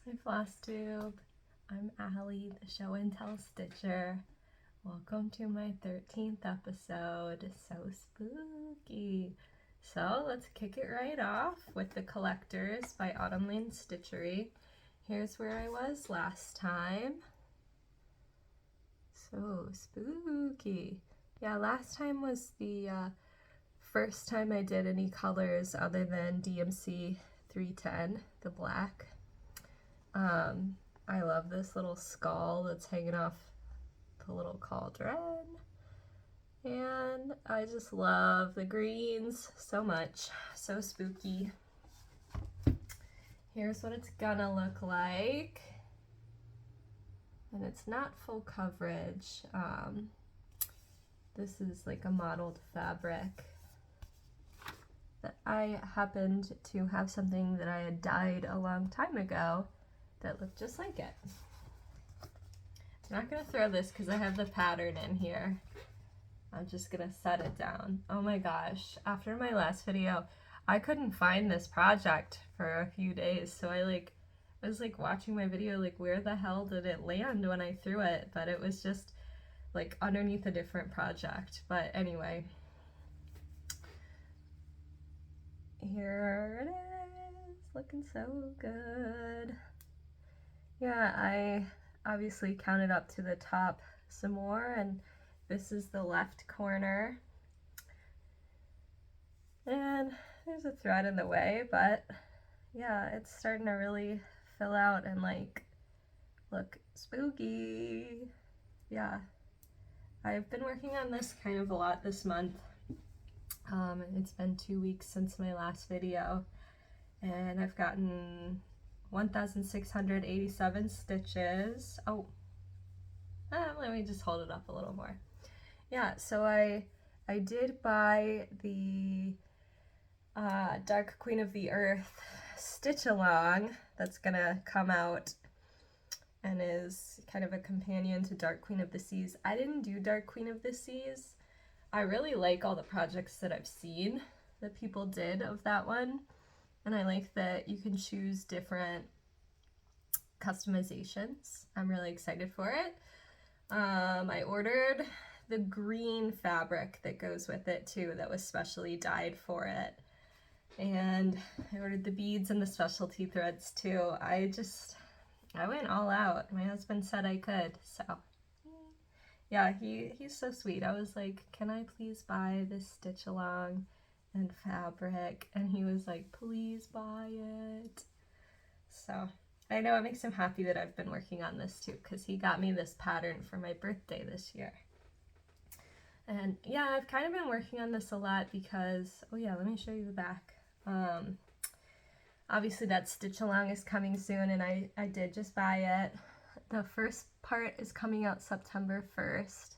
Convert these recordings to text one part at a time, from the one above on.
Hi Flosstube, I'm Allie, the show and tell stitcher. Welcome to my 13th episode. So spooky. So let's kick it right off with The Collectors by Autumn Lane Stitchery. Here's where I was last time. So spooky. Yeah, last time was the first time I did any colors other than DMC 310, the black. I love this little skull that's hanging off the little cauldron. And I just love the greens so much. So spooky. Here's what it's gonna look like. And it's not full coverage. This is like a modeled fabric that I happened to have something that I had dyed a long time ago that looked just like it. I'm not gonna throw this because I have the pattern in here. I'm just gonna set it down. Oh my gosh, after my last video, I couldn't find this project for a few days, so I was watching my video like, where the hell did it land when I threw it? But it was just like underneath a different project. But anyway, here it is, looking so good. Yeah, I obviously counted up to the top some more, and this is the left corner. And there's a thread in the way, but yeah, it's starting to really fill out and like look spooky. Yeah, I've been working on this kind of a lot this month. It's been 2 weeks since my last video, and I've gotten 1,687 stitches. Oh, let me just hold it up a little more. Yeah, so I did buy the Dark Queen of the Earth stitch along that's gonna come out and is kind of a companion to Dark Queen of the Seas. I didn't do Dark Queen of the Seas. I really like all the projects that I've seen that people did of that one. And I like that you can choose different customizations. I'm really excited for it. I ordered the green fabric that goes with it too, that was specially dyed for it. And I ordered the beads and the specialty threads too. I went all out. My husband said I could, so yeah, he's so sweet. I was like, can I please buy this stitch along and fabric? And he was like, please buy it. So I know it makes him happy that I've been working on this too, because he got me this pattern for my birthday this year. And yeah, I've kind of been working on this a lot because, oh yeah, let me show you the back. Obviously that stitch along is coming soon, and I did just buy it. The first part is coming out September 1st.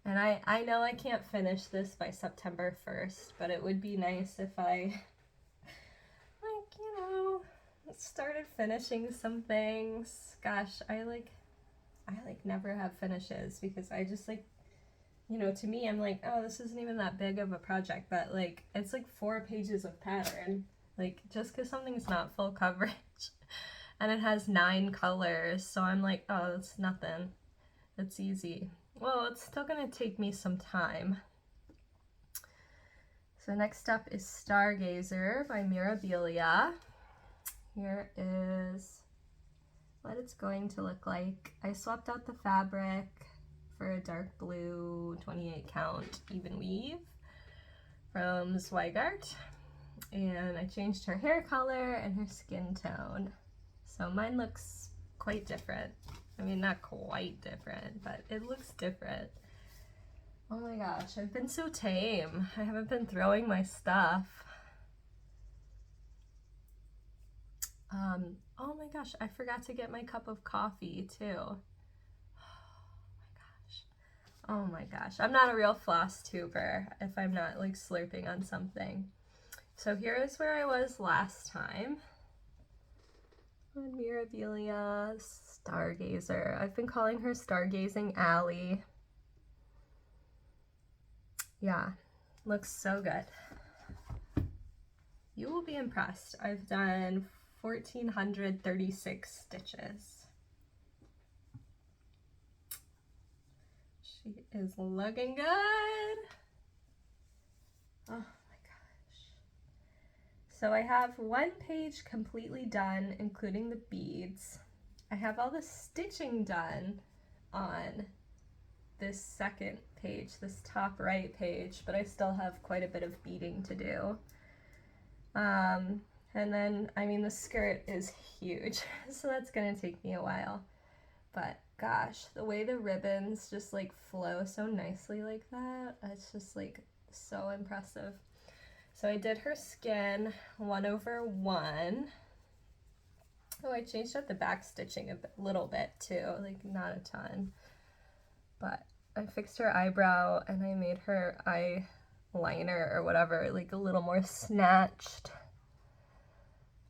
And I know I can't finish this by September 1st, but it would be nice if I, started finishing some things. Gosh, I never have finishes because I just to me, I'm like, oh, this isn't even that big of a project, but it's 4 pages of pattern. Just because something's not full coverage and it has 9 colors, so I'm like, oh, it's nothing. It's easy. Well, it's still gonna take me some time. So next up is Stargazer by Mirabilia. Here is what it's going to look like. I swapped out the fabric for a dark blue 28 count even weave from Zweigart, and I changed her hair color and her skin tone. So mine looks quite different. I mean, not quite different, but it looks different. Oh my gosh, I've been so tame. I haven't been throwing my stuff. Oh my gosh, I forgot to get my cup of coffee too. Oh my gosh, I'm not a real floss tuber if I'm not slurping on something. So here is where I was last time. On Mirabilia, Stargazer. I've been calling her Stargazing Allie. Yeah, looks so good. You will be impressed. I've done 1,436 stitches. She is looking good. Oh my gosh. So I have one page completely done, including the beads. I have all the stitching done on this second page, this top right page, but I still have quite a bit of beading to do. And then, I mean, the skirt is huge, so that's gonna take me a while. But gosh, the way the ribbons just like flow so nicely like that, it's just like so impressive. So I did her skin 1/1. Oh, I changed up the back stitching a little bit too, like not a ton. But I fixed her eyebrow and I made her eyeliner or whatever like a little more snatched.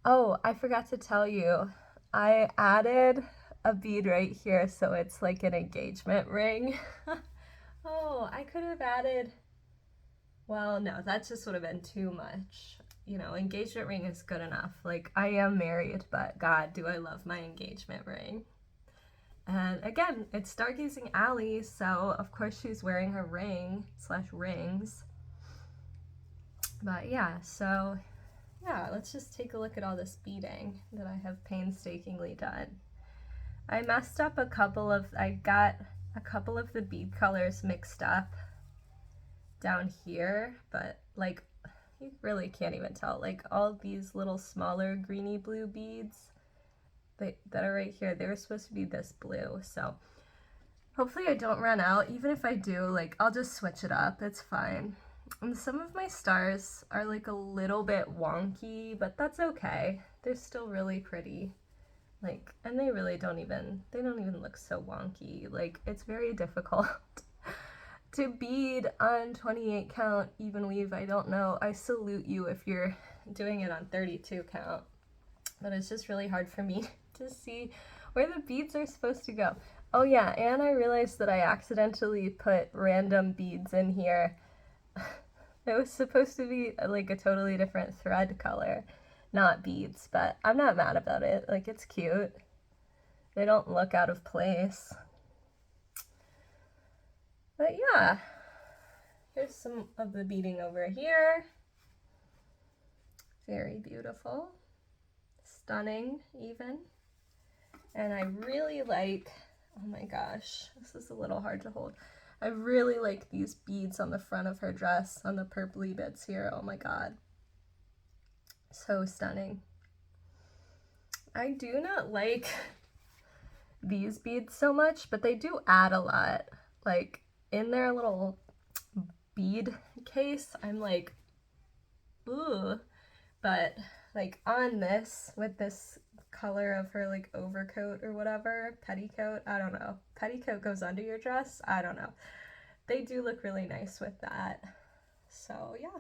Oh, I forgot to tell you, I added a bead right here so it's like an engagement ring. Oh, I could have added, well, no, that just would have been too much. You know, engagement ring is good enough. Like, I am married, but God, do I love my engagement ring. And again, it's Stargazing Alley, so of course she's wearing her ring / rings. But yeah, so yeah, let's just take a look at all this beading that I have painstakingly done. I messed up a couple of, I got a couple of the bead colors mixed up down here, but like you really can't even tell. Like all these little smaller greeny blue beads that are right here, they were supposed to be this blue, so hopefully I don't run out. Even if I do, like I'll just switch it up, it's fine. And some of my stars are like a little bit wonky, but that's okay. They're still really pretty. Like, and they don't even look so wonky. Like, it's very difficult to bead on 28 count even weave. I don't know. I salute you if you're doing it on 32 count. But it's just really hard for me to see where the beads are supposed to go. Oh yeah, and I realized that I accidentally put random beads in here. It was supposed to be like a totally different thread color, not beads, but I'm not mad about it. Like, it's cute. They don't look out of place. But yeah, here's some of the beading over here. Very beautiful. Stunning, even. And I really like, oh my gosh, this is a little hard to hold. I really like these beads on the front of her dress, on the purpley bits here. Oh my god. So stunning. I do not like these beads so much, but they do add a lot. Like, in their little bead case, I'm like, ooh. But, like, on this, with this color of her, like, overcoat or whatever, petticoat, I don't know. Petticoat goes under your dress? I don't know. They do look really nice with that. So, yeah.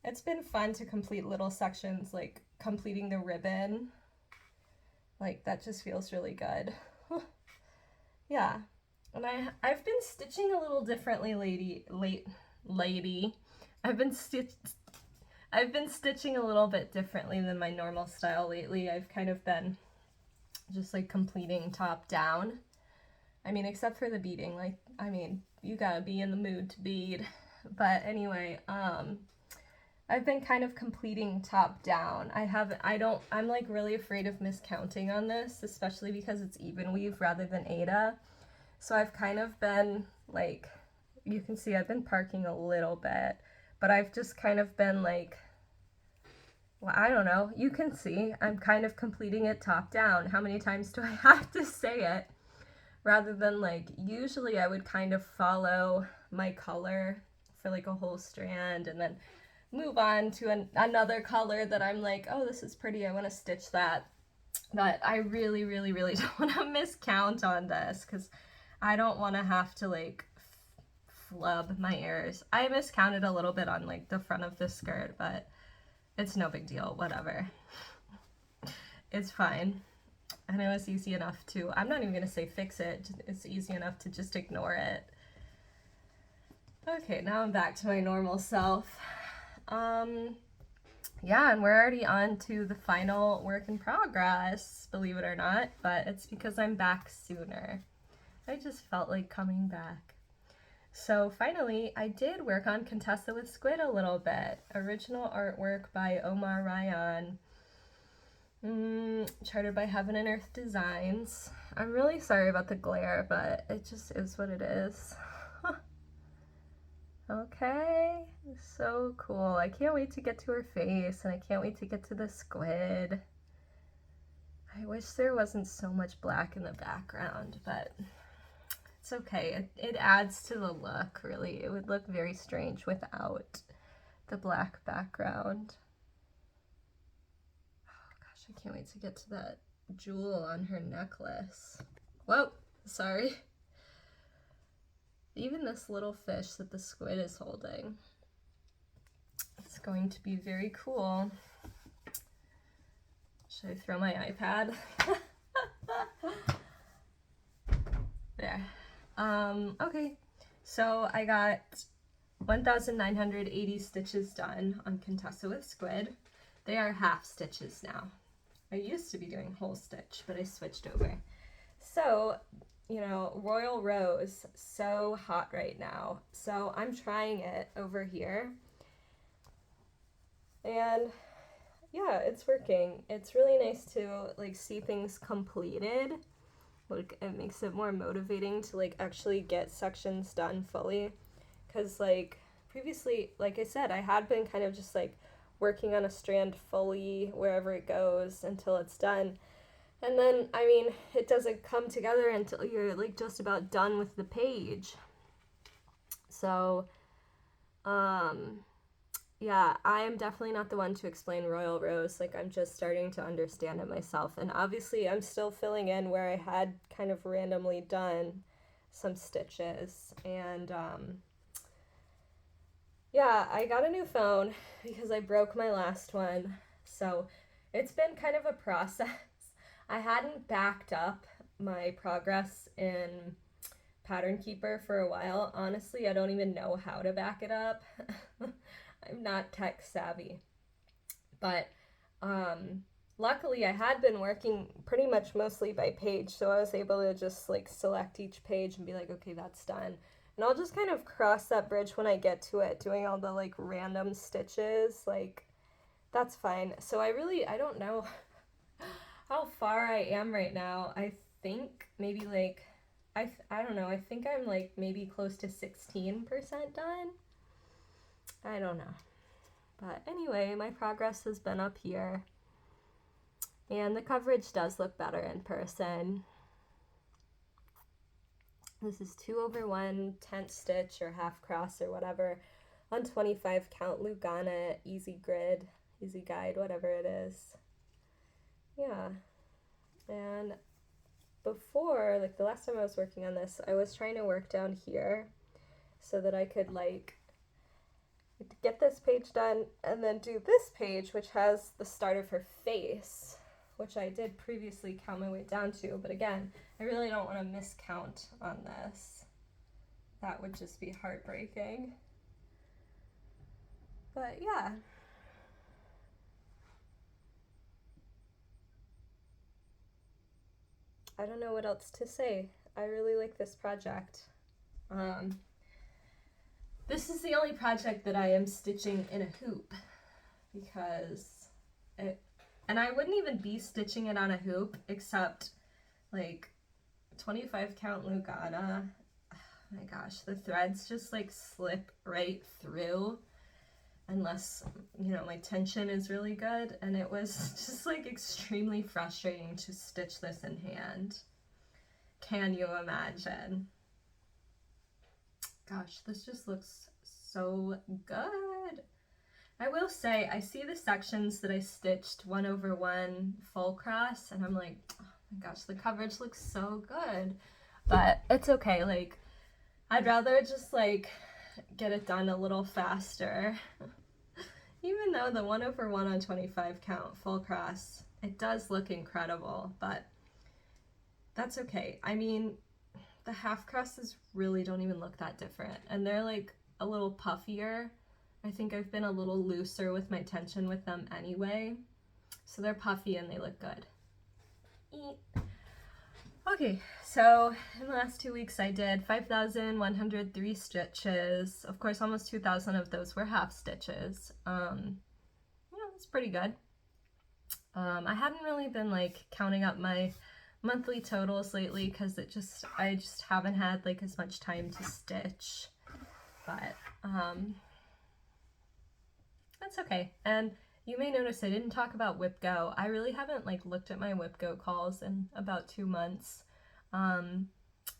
It's been fun to complete little sections, like completing the ribbon. Like, that just feels really good. Yeah. And I've been stitching a little differently, lady. I've been stitching a little bit differently than my normal style lately. I've kind of been just like completing top down. I mean, except for the beading. Like, I mean, you gotta be in the mood to bead. But anyway, I've been kind of completing top down. I'm like really afraid of miscounting on this, especially because it's even weave rather than Aida. So I've kind of been like, you can see I've been parking a little bit, but I've just kind of been like, well, I don't know. You can see I'm kind of completing it top down. How many times do I have to say it? Rather than like, usually I would kind of follow my color for like a whole strand and then move on to another color that I'm like, oh, this is pretty, I want to stitch that. But I really, really, really don't want to miscount on this because I don't want to have to like flub my errors. I miscounted a little bit on like the front of the skirt, but it's no big deal, whatever. It's fine. And it was easy enough to, I'm not even going to say fix it, it's easy enough to just ignore it. Okay, now I'm back to my normal self. yeah, and we're already on to the final work in progress, believe it or not, but it's because I'm back sooner. I just felt like coming back. So finally, I did work on Contessa with Squid a little bit. Original artwork by Omar Ryan. Chartered by Heaven and Earth Designs. I'm really sorry about the glare, but it just is what it is. Okay, so cool. I can't wait to get to her face, and I can't wait to get to the squid. I wish there wasn't so much black in the background, but it's okay. It adds to the look, really. It would look very strange without the black background. Oh gosh, I can't wait to get to that jewel on her necklace. Whoa, sorry. Even this little fish that the squid is holding. It's going to be very cool. Should I throw my iPad? There. Okay, so I got 1,980 stitches done on Contessa with Squid. They are half stitches now. I used to be doing whole stitch, but I switched over. So, you know, Royal Rose, so hot right now. So I'm trying it over here. And yeah, it's working. It's really nice to like see things completed. Like it makes it more motivating to like actually get sections done fully. Cause like previously, like I said, I had been kind of just like working on a strand fully wherever it goes until it's done. And then, I mean, it doesn't come together until you're like just about done with the page. So, yeah, I am definitely not the one to explain Royal Rose. Like, I'm just starting to understand it myself. And obviously, I'm still filling in where I had kind of randomly done some stitches. And, yeah, I got a new phone because I broke my last one. So, it's been kind of a process. I hadn't backed up my progress in Pattern Keeper for a while. Honestly, I don't even know how to back it up. I'm not tech savvy. But luckily I had been working pretty much mostly by page, so I was able to just like select each page and be like, okay, that's done. And I'll just kind of cross that bridge when I get to it, doing all the like random stitches, like that's fine. So I don't know how far I am right now. I think maybe like, I don't know, I think I'm like maybe close to 16% done. I don't know. But anyway, my progress has been up here. And the coverage does look better in person. This is 2/1 10th stitch or half cross or whatever on 25 count Lugada easy grid, easy guide, whatever it is. Yeah. And before, like the last time I was working on this, I was trying to work down here so that I could like get this page done and then do this page, which has the start of her face, which I did previously count my way down to, but again, I really don't want to miscount on this. That would just be heartbreaking. But yeah. I don't know what else to say. I really like this project. This is the only project that I am stitching in a hoop because and I wouldn't even be stitching it on a hoop except like 25 count Lugada. Oh my gosh, the threads just like slip right through unless, you know, my tension is really good, and it was just like extremely frustrating to stitch this in hand. Can you imagine? Gosh, this just looks so good. I will say, I see the sections that I stitched 1/1 full cross, and I'm like, oh my gosh, the coverage looks so good. But it's okay, like, I'd rather just like get it done a little faster. Even though the 1/1 on 25 count full cross, it does look incredible, but that's okay. I mean, the half crosses really don't even look that different, and they're like a little puffier, I think I've been a little looser with my tension with them anyway. So they're puffy and they look good. Okay, so in the last 2 weeks I did 5,103 stitches. Of course, almost 2,000 of those were half stitches. It's pretty good. I hadn't really been like counting up my monthly totals lately because I just haven't had like as much time to stitch, but that's okay. And you may notice I didn't talk about whip go. I really haven't like looked at my whip go calls in about 2 months. I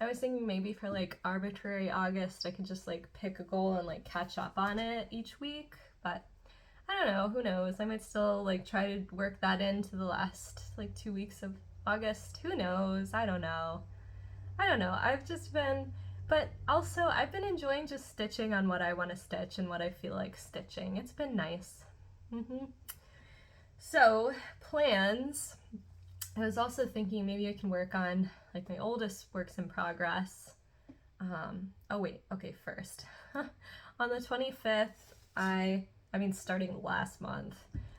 was thinking maybe for like arbitrary August I could just like pick a goal and like catch up on it each week, but I don't know, who knows? I might still like try to work that into the last like 2 weeks of August. Who knows? I don't know. I've just been, but also I've been enjoying just stitching on what I want to stitch and what I feel like stitching. It's been nice. So, plans. I was also thinking maybe I can work on like my oldest works in progress. Oh wait, okay, first. On the 25th, starting last month,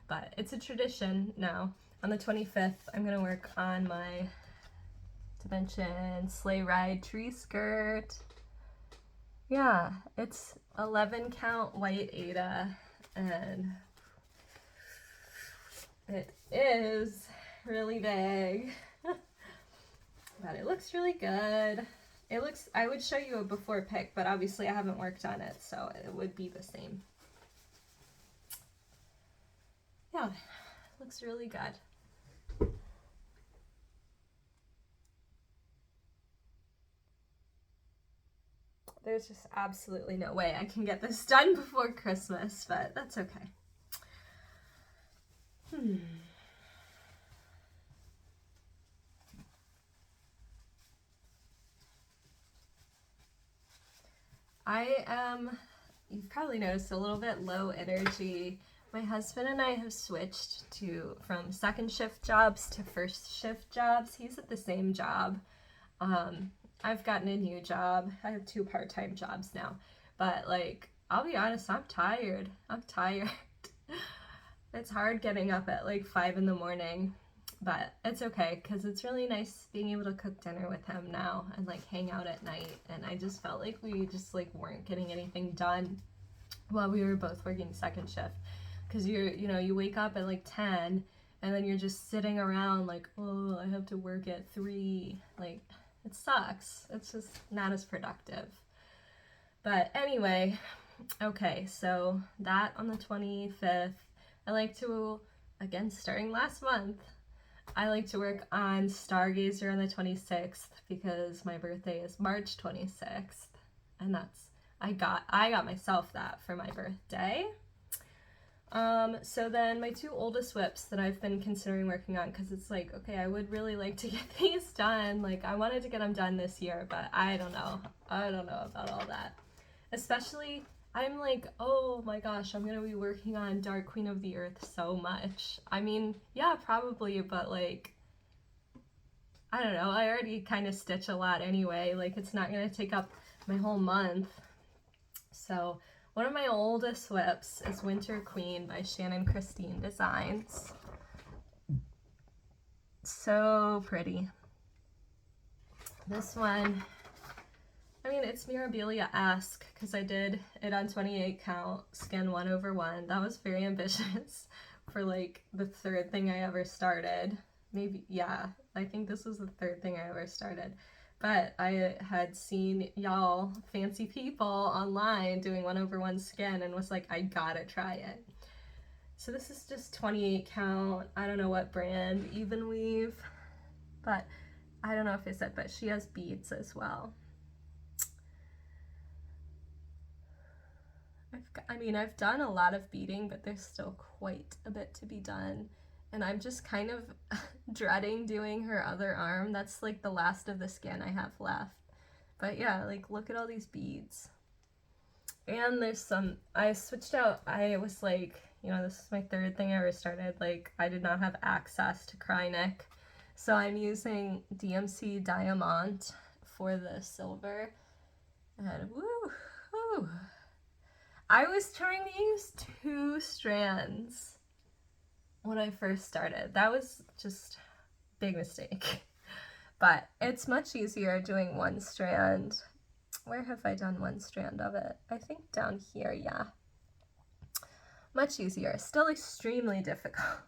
but it's a tradition now. On the 25th, I'm gonna work on my Dimension Sleigh Ride tree skirt. Yeah, it's 11 count white Aida, and it is really big, but it looks really good. I would show you a before pic, but obviously I haven't worked on it, so it would be the same. Yeah, it looks really good. There's just absolutely no way I can get this done before Christmas, but that's okay. I am, you've probably noticed, a little bit low energy. My husband and I have switched from second shift jobs to first shift jobs. He's at the same job. I've gotten a new job. I have 2 part-time jobs now. But like, I'll be honest, I'm tired. It's hard getting up at like 5 in the morning. But it's okay because it's really nice being able to cook dinner with him now and like hang out at night. And I just felt like we just like weren't getting anything done while we were both working second shift, because you wake up at like 10 and then you're just sitting around like, oh, I have to work at 3. Like, it sucks. It's just not as productive. But anyway, okay, so that on the 25th. I like to, again, starting last month, I like to work on Stargazer on the 26th because my birthday is March 26th, and I got myself that for my birthday. So then my 2 oldest whips that I've been considering working on, because it's like, okay, I would really like to get these done. Like, I wanted to get them done this year, but I don't know about all that. Especially, I'm like, oh my gosh, I'm gonna be working on Dark Queen of the Earth so much. I mean, yeah, probably, but like, I don't know, I already kind of stitch a lot anyway. Like, it's not gonna take up my whole month. So, one of my oldest whips is Winter Queen by Shannon Christine Designs. So pretty. This one, I mean, it's Mirabilia-esque because I did it on 28 count, skin 1/1. That was very ambitious for like the 3rd thing I ever started. Maybe, yeah, I think this was the 3rd thing I ever started. But I had seen y'all fancy people online doing 1/1 skin and was like, I gotta try it. So this is just 28 count. I don't know what brand, Even Weave, but I don't know if I said, but she has beads as well. I've done a lot of beading, but there's still quite a bit to be done. And I'm just kind of dreading doing her other arm. That's like the last of the skin I have left. But yeah, like, look at all these beads. And there's I switched out, I was like, this is my 3rd thing I ever started. Like, I did not have access to Krynic. So I'm using DMC Diamond for the silver. And woo. I was trying to use 2 strands when I first started. That was just a big mistake. But it's much easier doing 1 strand. Where have I done 1 strand of it? I think down here, yeah. Much easier. Still extremely difficult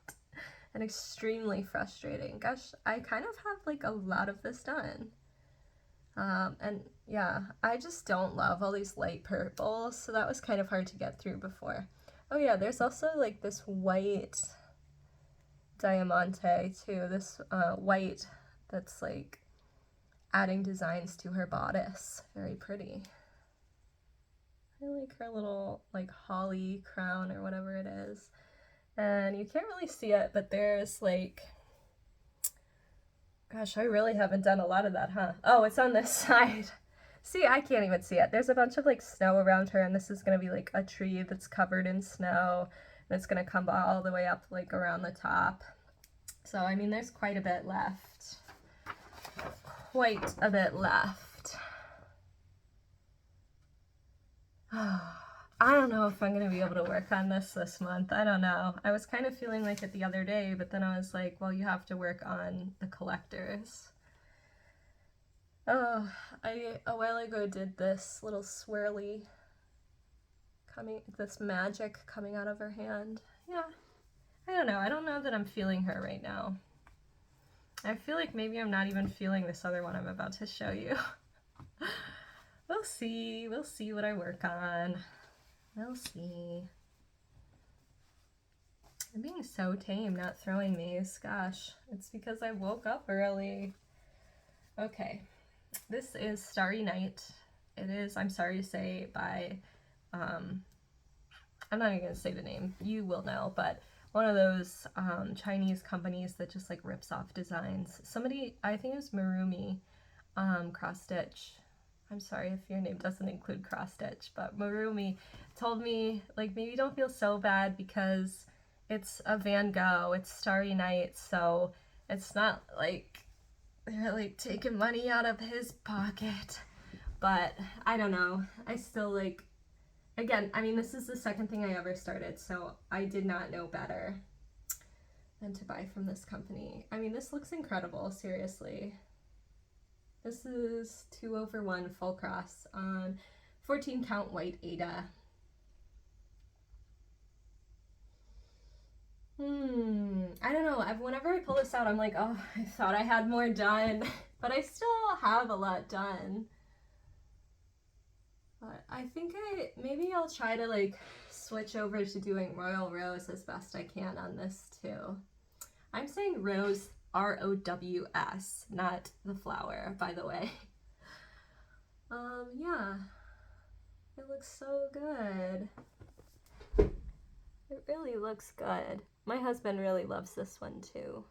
and extremely frustrating. Gosh, I kind of have like a lot of this done. And yeah, I just don't love all these light purples, so that was kind of hard to get through before. Oh yeah, there's also like this white diamante too, this white that's like adding designs to her bodice. Very pretty. I like her little like holly crown or whatever it is. And you can't really see it, but there's like, gosh, I really haven't done a lot of that, huh? Oh, it's on this side. See, I can't even see it. There's a bunch of like snow around her, and this is gonna be like a tree that's covered in snow, and it's gonna come all the way up like around the top. So, I mean, there's quite a bit left. Quite a bit left. I don't know if I'm going to be able to work on this month. I don't know. I was kind of feeling like it the other day, but then I was like, well, you have to work on the collectors. Oh, I a while ago did this little swirly this magic coming out of her hand. Yeah, I don't know. I don't know that I'm feeling her right now. I feel like maybe I'm not even feeling this other one I'm about to show you. We'll see. We'll see what I work on. We'll see. I'm being so tame not throwing these. Gosh, it's because I woke up early. Okay, this is Starry Night. It is, I'm sorry to say, by, I'm not even going to say the name. You will know, but one of those Chinese companies that just like rips off designs. Somebody, I think it was Marumi, cross stitch. I'm sorry if your name doesn't include cross stitch, but Marumi told me like maybe don't feel so bad because it's a Van Gogh, it's Starry Night, so it's not like they're like taking money out of his pocket. But I don't know. I still like, again, I mean, this is the second thing I ever started, so I did not know better than to buy from this company. I mean, this looks incredible, seriously. This is 2/1 full cross on 14 count white Aida. I don't know. Whenever I pull this out, I'm like, oh, I thought I had more done, but I still have a lot done. But I think maybe I'll try to like switch over to doing Royal Rose as best I can on this too. I'm saying rose, R-O-W-S, not the flower, by the way. Yeah, it looks so good. It really looks good. My husband really loves this one too.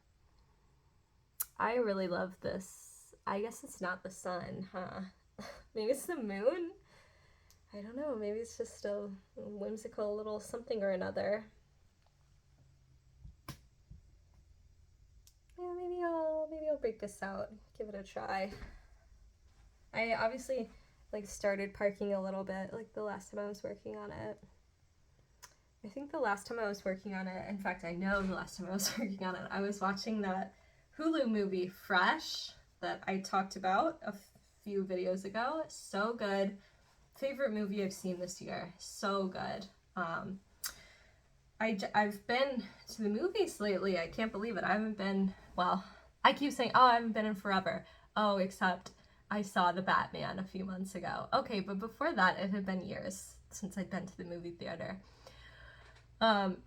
I really love this. I guess it's not the sun, huh? Maybe it's the moon? I don't know, maybe it's just a whimsical little something or another. Yeah, maybe I'll break this out, give it a try. I obviously like started parking a little bit like the last time I was working on it. I think the last time I was working on it, in fact I know the last time I was working on it, I was watching that Hulu movie Fresh that I talked about a few videos ago. So good. Favorite movie I've seen this year. So good. I've been to the movies lately. I can't believe it. I haven't been, well, I keep saying, oh, I haven't been in forever. Oh, except I saw The Batman a few months ago. Okay, but before that, it had been years since I'd been to the movie theater. And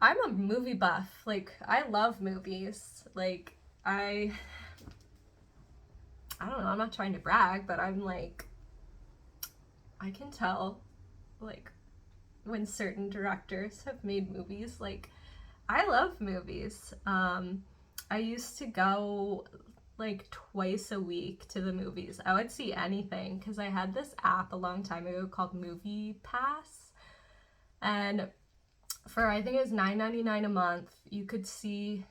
I'm a movie buff. Like, I love movies. Like, I don't know, I'm not trying to brag, but I'm like, I can tell, like, when certain directors have made movies. Like, I love movies. I used to go like twice a week to the movies. I would see anything because I had this app a long time ago called Movie Pass, and for I think it was $9.99 a month, you could see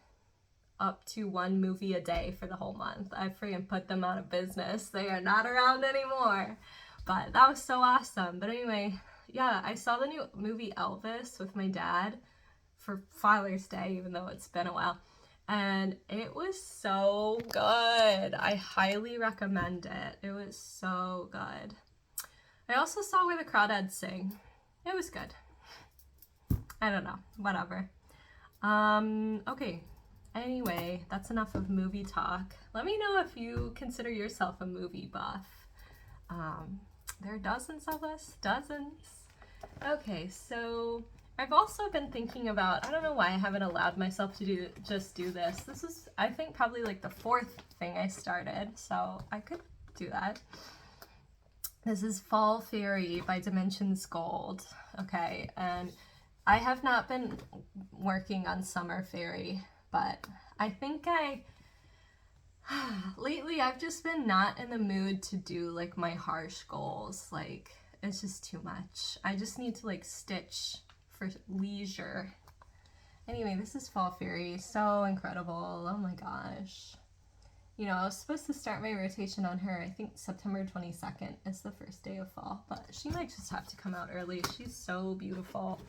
up to 1 movie a day for the whole month. I freaking put them out of business. They are not around anymore. But that was so awesome. But anyway, yeah, I saw the new movie Elvis with my dad for Father's Day, even though it's been a while. And it was so good. I highly recommend it. It was so good. I also saw Where the Crawdads Sing. It was good. I don't know. Whatever. Okay. Anyway, that's enough of movie talk. Let me know if you consider yourself a movie buff. There are dozens of us. Dozens. Okay, so I've also been thinking about, I don't know why I haven't allowed myself to just do this. This is, I think, probably like the 4th thing I started, so I could do that. This is Fall Fairy by Dimensions Gold. Okay, and I have not been working on Summer Fairy, but I think lately I've just been not in the mood to do like my harsh goals. Like, it's just too much. I just need to like stitch for leisure. Anyway, this is Fall Fairy. So incredible. Oh my gosh. You know, I was supposed to start my rotation on her. I think September 22nd is the first day of fall, but she might just have to come out early. She's so beautiful.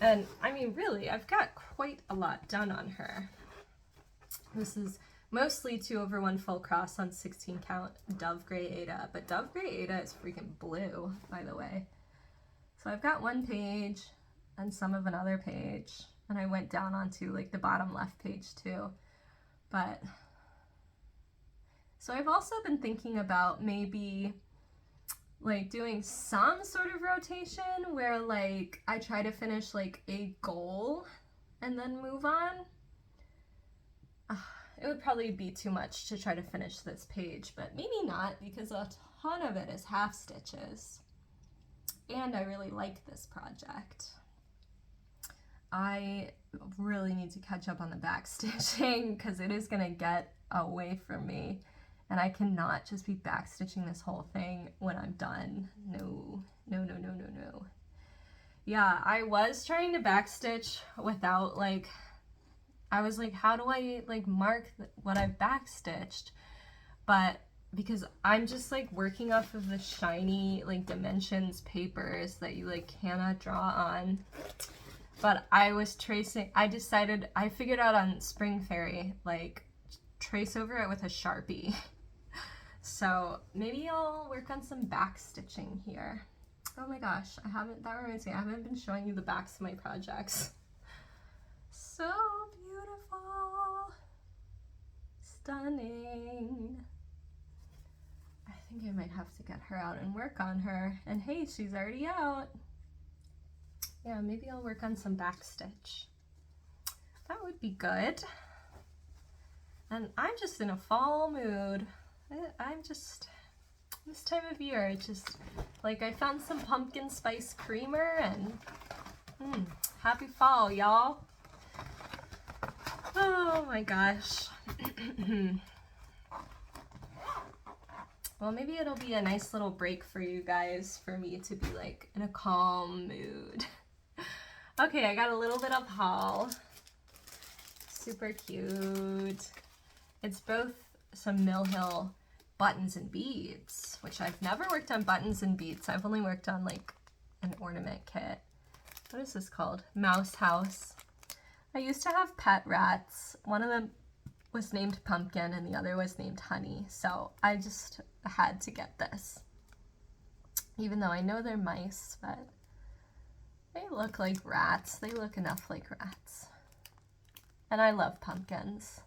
And I mean, really, I've got quite a lot done on her. This is mostly 2/1 full cross on 16 count Dove Gray Ada, but Dove Gray Ada is freaking blue, by the way. So I've got one page and some of another page, and I went down onto like the bottom left page too. But so I've also been thinking about maybe like doing some sort of rotation where like I try to finish like a goal and then move on. It would probably be too much to try to finish this page, but maybe not, because a ton of it is half stitches. And I really like this project. I really need to catch up on the back stitching because it is going to get away from me. And I cannot just be back stitching this whole thing when I'm done. No, no, no, no, no, no. Yeah, I was trying to back stitch without like, I was like, how do I like mark what I've back stitched? But because I'm just like working off of the shiny like Dimensions papers that you like cannot draw on. But I was tracing, I figured out on Spring Fairy, like trace over it with a Sharpie. So maybe I'll work on some back stitching here. Oh my gosh, that reminds me, I haven't been showing you the backs of my projects. So beautiful. Stunning. I think I might have to get her out and work on her. And hey, she's already out. Yeah, maybe I'll work on some back stitch. That would be good. And I'm just in a fall mood. I'm just, this time of year, it's just, like I found some pumpkin spice creamer and happy fall, y'all. Oh my gosh. Well, maybe it'll be a nice little break for you guys, for me to be like in a calm mood. Okay, I got a little bit of haul. Super cute. It's both some Mill Hill buttons and beads, which I've never worked on buttons and beads. I've only worked on like an ornament kit. What is this called? Mouse House. I used to have pet rats. One of them was named Pumpkin and the other was named Honey. So I just had to get this. Even though I know they're mice, but they look like rats. They look enough like rats. And I love pumpkins.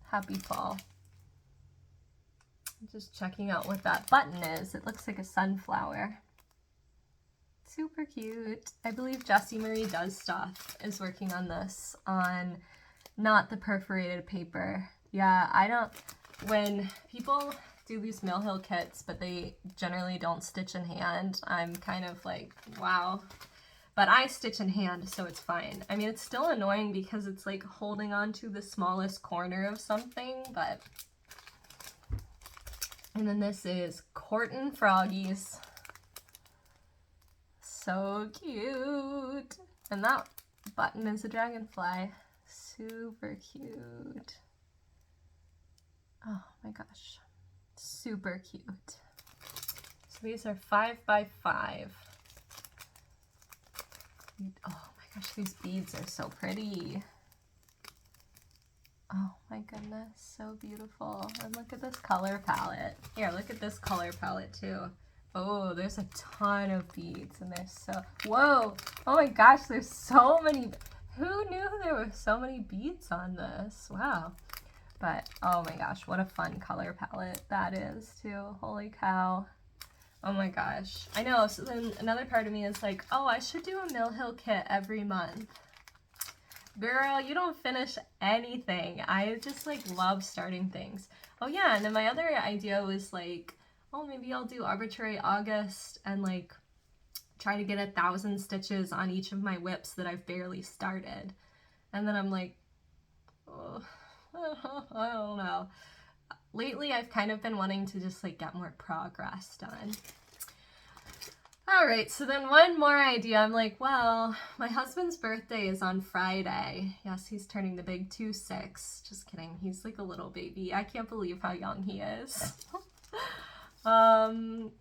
Happy fall. I'm just checking out what that button is. It looks like a sunflower. Super cute. I believe Jessie Marie Does Stuff is working on this on not the perforated paper. Yeah, I don't, when people do these Mill Hill kits, but they generally don't stitch in hand, I'm kind of like, wow. But I stitch in hand, so it's fine. I mean, it's still annoying because it's like holding on to the smallest corner of something, but... And then this is Corton Froggies. So cute. And that button is a dragonfly. Super cute. Oh my gosh. Super cute. So these are 5 by 5. Oh my gosh, these beads are so pretty. Oh my goodness, so beautiful. And look at this color palette. Here, look at this color palette too. Oh, there's a ton of beads and there's so, whoa, oh my gosh, there's so many. Who knew there were so many beads on this? Wow. But oh my gosh, what a fun color palette that is too. Holy cow. Oh my gosh. I know, so then another part of me is like, oh, I should do a Mill Hill kit every month. Girl, you don't finish anything. I just like love starting things. Oh yeah, and then my other idea was like, oh, maybe I'll do Arbitrary August and like try to get 1,000 stitches on each of my whips that I've barely started. And then I'm like, oh, I don't know. Lately, I've kind of been wanting to just like get more progress done. All right, so then one more idea. I'm like, well, my husband's birthday is on Friday. Yes, he's turning the big 2-6. Just kidding. He's like a little baby. I can't believe how young he is.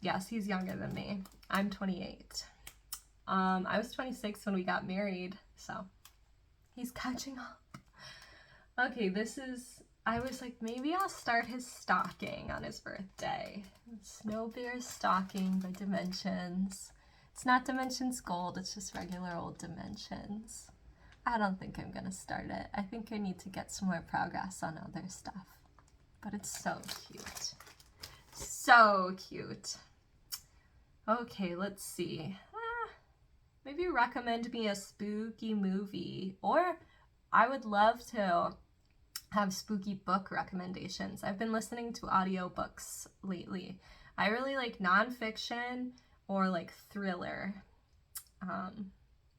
Yes, he's younger than me. I'm 28. I was 26 when we got married, so he's catching up. Okay, I was like, maybe I'll start his stocking on his birthday. Snow Bear's stocking by Dimensions. It's not Dimensions Gold, it's just regular old Dimensions. I don't think I'm gonna start it. I think I need to get some more progress on other stuff. But it's so cute. So cute. Okay, let's see. Maybe recommend me a spooky movie, or I would love to have spooky book recommendations. I've been listening to audiobooks lately. I really like nonfiction or like thriller,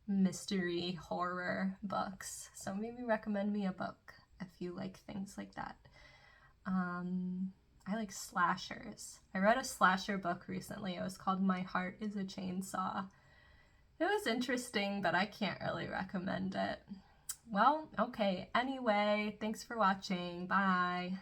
mystery, horror books. So maybe recommend me a book if you like things like that. I like slashers. I read a slasher book recently. It was called My Heart is a Chainsaw. It was interesting, but I can't really recommend it. Well, okay. Anyway, thanks for watching. Bye.